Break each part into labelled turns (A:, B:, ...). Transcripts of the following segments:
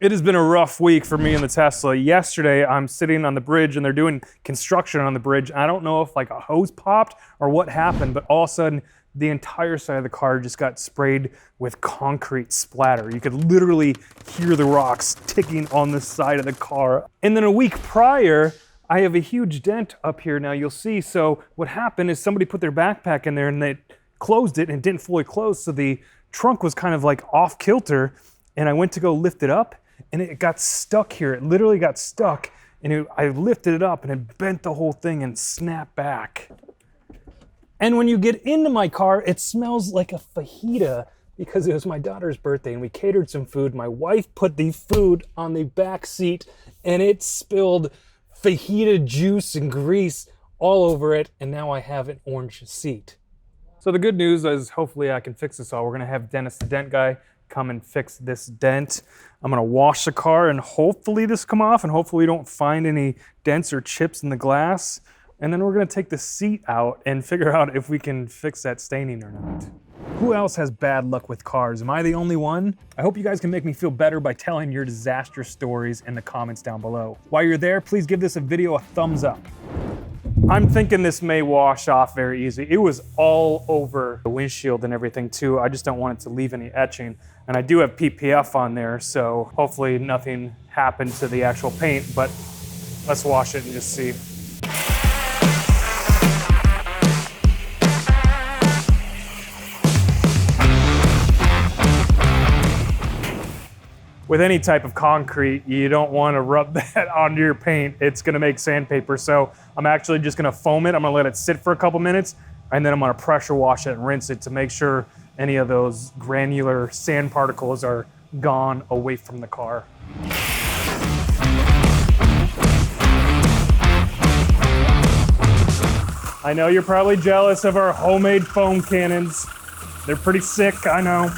A: It has been a rough week for me in the Tesla. Yesterday, I'm sitting on the bridge and they're doing construction on the bridge. I don't know if like a hose popped or what happened, but all of a sudden, the entire side of the car just got sprayed with concrete splatter. You could literally hear the rocks ticking on the side of the car. And then a week prior, I have a huge dent up here now, you'll see. So what happened is somebody put their backpack in there and they closed it and it didn't fully close. So the trunk was kind of like off kilter and I went to go lift it up and it got stuck here. It literally got stuck and I lifted it up and it bent the whole thing and snapped back. And when you get into my car, it smells like a fajita because it was my daughter's birthday and we catered some food. My wife put the food on the back seat and it spilled fajita juice and grease all over it. And now I have an orange seat. So the good news is hopefully I can fix this all. We're gonna have Dennis the dent guy come and fix this dent. I'm gonna wash the car and hopefully this come off and hopefully we don't find any dents or chips in the glass. And then we're gonna take the seat out and figure out if we can fix that staining or not. Who else has bad luck with cars? Am I the only one? I hope you guys can make me feel better by telling your disaster stories in the comments down below. While you're there, please give this video a thumbs up. I'm thinking this may wash off very easy. It was all over the windshield and everything too. I just don't want it to leave any etching. And I do have PPF on there, so hopefully nothing happened to the actual paint, but let's wash it and just see. With any type of concrete, you don't want to rub that onto your paint. It's gonna make sandpaper. So I'm actually just gonna foam it. I'm gonna let it sit for a couple minutes and then I'm gonna pressure wash it and rinse it to make sure any of those granular sand particles are gone away from the car. I know you're probably jealous of our homemade foam cannons. They're pretty sick, I know.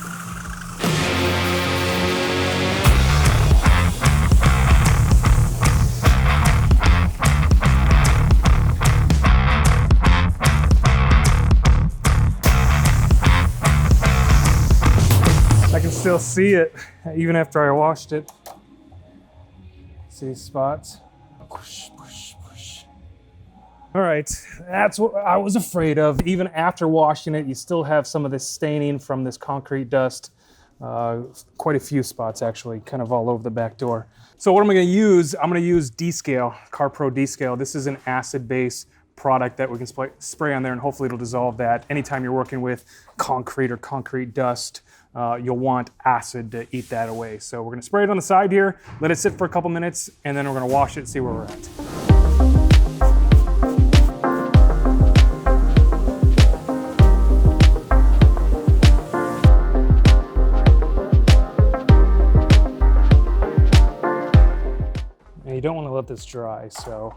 A: Still see it even after I washed it. See spots? Push, push, push. All right, that's what I was afraid of. Even after washing it, you still have some of this staining from this concrete dust. Quite a few spots actually, kind of all over the back door. So what am I gonna use? I'm gonna use D-Scale, CarPro D-Scale. This is an acid-based product that we can spray on there and hopefully it'll dissolve that. Anytime you're working with concrete or concrete dust, you'll want acid to eat that away. So we're gonna spray it on the side here, let it sit for a couple minutes, and then we're gonna wash it and see where we're at. Now you don't wanna let this dry, so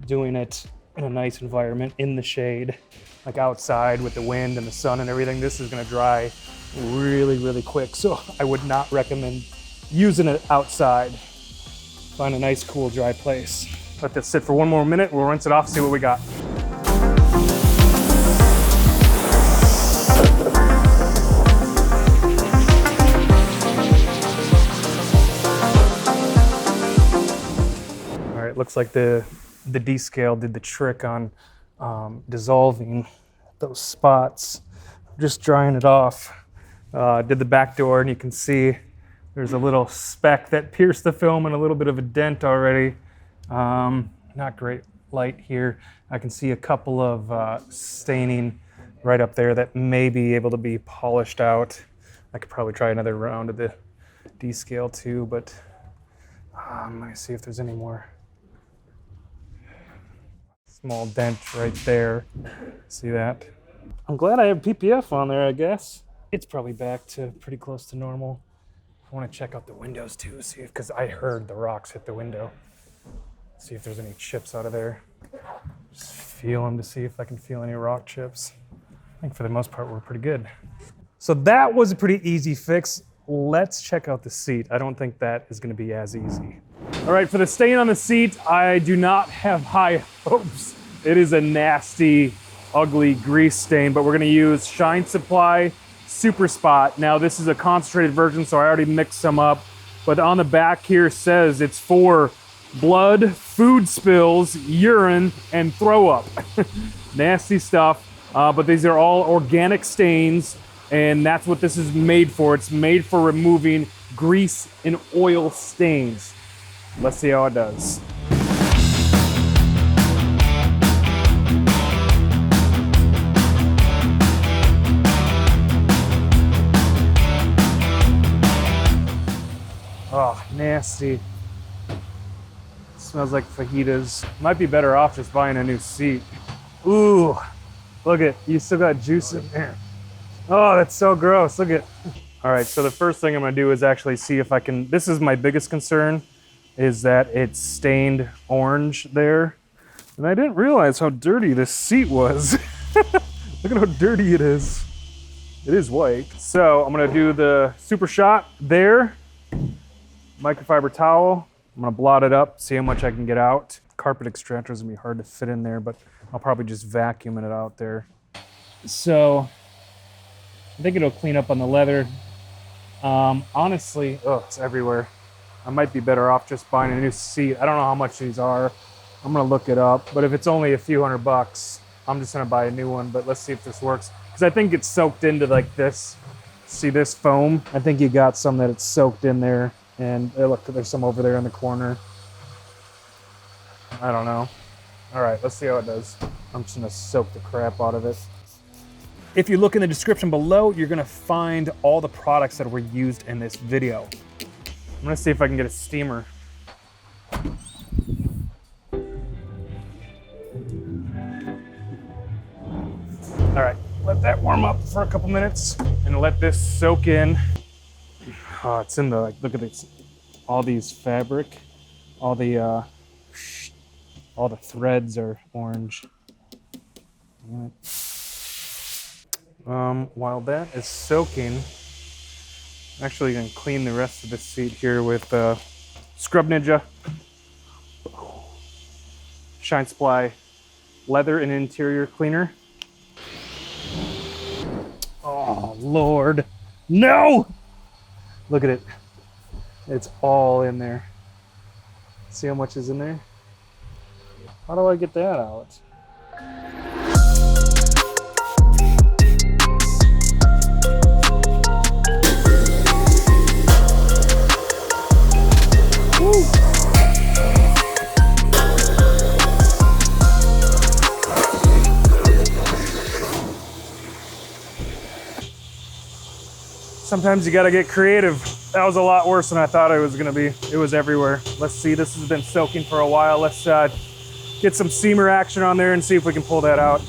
A: doing it in a nice environment in the shade, like outside with the wind and the sun and everything, this is gonna dry really, really quick. So I would not recommend using it outside. Find a nice, cool, dry place. Let this sit for one more minute. We'll rinse it off, see what we got. All right, looks like the D-Scale did the trick on dissolving those spots. Just drying it off. Did the back door and you can see there's a little speck that pierced the film and a little bit of a dent already. Not great light here. I can see a couple of staining right up there that may be able to be polished out. I could probably try another round of the D-Scale too, but I'm gonna see if there's any more. Small dent right there. See that? I'm glad I have PPF on there, I guess. It's probably back to pretty close to normal. I want to check out the windows too, see if, because I heard the rocks hit the window. See if there's any chips out of there. Just feel them to see if I can feel any rock chips. I think for the most part, we're pretty good. So that was a pretty easy fix. Let's check out the seat. I don't think that is going to be as easy. All right, for the stain on the seat, I do not have high hopes. It is a nasty, ugly grease stain, but we're going to use Shine Supply Super Spot. Now this is a concentrated version, so I already mixed some up. but on the back here says it's for blood, food spills, urine, and throw up. Nasty stuff, but these are all organic stains, and that's what this is made for. It's made for removing grease and oil stains. Let's see how it does. Oh, nasty. Smells like fajitas. Might be better off just buying a new seat. Ooh, look at, you still got juice in there. Oh, that's so gross, look at. All right, so the first thing I'm gonna do is actually see if I can, this is my biggest concern, is that it's stained orange there. And I didn't realize how dirty this seat was. Look at how dirty it is. It is white. So I'm gonna do the super shot there. Microfiber towel. I'm gonna blot it up, see how much I can get out. Carpet extractor is gonna be hard to fit in there, but I'll probably just vacuum it out there. So I think it'll clean up on the leather. Honestly, oh, it's everywhere. I might be better off just buying a new seat. I don't know how much these are. I'm gonna look it up, but if it's only a few $100, I'm just gonna buy a new one, but let's see if this works. Because I think it's soaked into like this. See this foam? I think you got some that it's soaked in there. And look, there's some over there in the corner. I don't know. All right, let's see how it does. I'm just gonna soak the crap out of it. If you look in the description below, you're gonna find all the products that were used in this video. I'm gonna see if I can get a steamer. All right, let that warm up for a couple minutes and let this soak in. Oh, it's in the, like, look at this, all these fabric, all the threads are orange. While that is soaking, I'm actually gonna clean the rest of the seat here with Scrub Ninja, Shine Supply leather and interior cleaner. Oh, Lord, no! Look at it. It's all in there. See how much is in there? How do I get that out? Woo. Sometimes you gotta get creative. That was a lot worse than I thought it was gonna be. It was everywhere. Let's see, this has been soaking for a while. Let's get some steamer action on there and see if we can pull that out.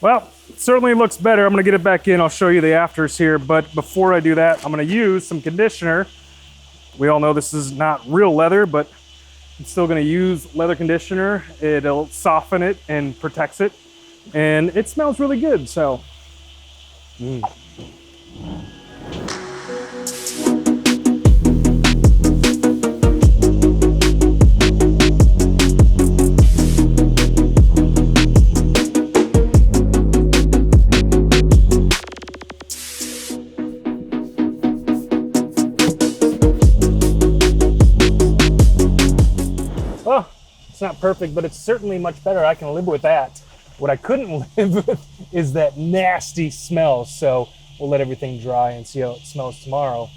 A: Well, it certainly looks better. I'm gonna get it back in. I'll show you the afters here, but before I do that, I'm gonna use some conditioner. We all know this is not real leather, but I'm still gonna use leather conditioner. It'll soften it and protects it, and it smells really good, so. Oh, it's not perfect, but it's certainly much better. I can live with that. What I couldn't live with is that nasty smell. So we'll let everything dry and see how it smells tomorrow.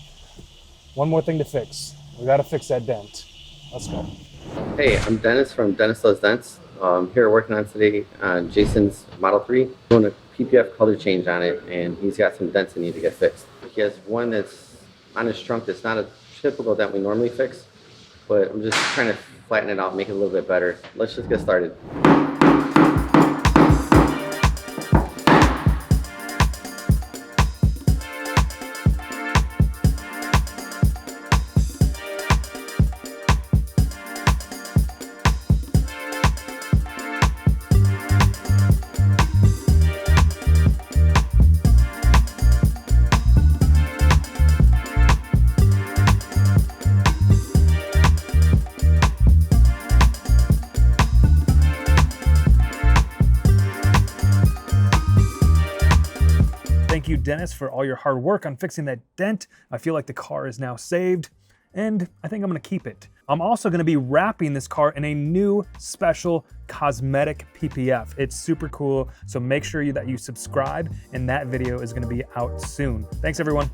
A: One more thing to fix. We gotta fix that dent. Let's go.
B: Hey, I'm Dennis from Dennis Does Dents. Here working on today on Jason's Model 3. Doing a PPF color change on it, and he's got some dents that need to get fixed. He has one that's on his trunk that's not a typical dent we normally fix, but I'm just trying to flatten it out, make it a little bit better. Let's just get started.
A: Dennis, for all your hard work on fixing that dent. I feel like the car is now saved, and I think I'm gonna keep it. I'm also gonna be wrapping this car in a new special cosmetic PPF. It's super cool, so make sure that you subscribe, and that video is gonna be out soon. Thanks, everyone.